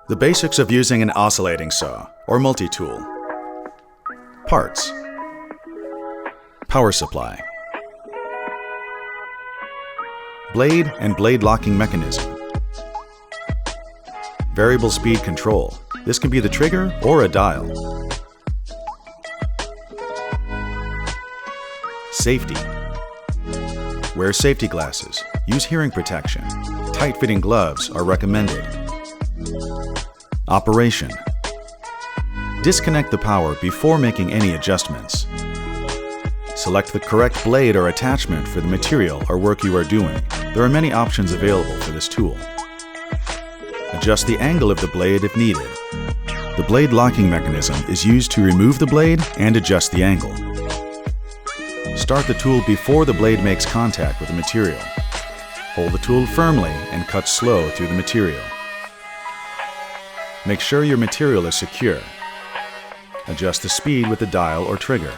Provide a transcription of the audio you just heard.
The basics of using an oscillating saw or multi-tool. Parts. Power supply. Blade and blade locking mechanism. Variable speed control. This can be the trigger or a dial. Safety. Wear safety glasses. Use hearing protection. Tight-fitting gloves are recommended. Operation. Disconnect the power before making any adjustments. Select the correct blade or attachment for the material or work you are doing. There are many options available for this tool. Adjust the angle of the blade if needed. The blade locking mechanism is used to remove the blade and adjust the angle. Start the tool before the blade makes contact with the material. Hold the tool firmly and cut slow through the material. Make sure your material is secure. Adjust the speed with the dial or trigger.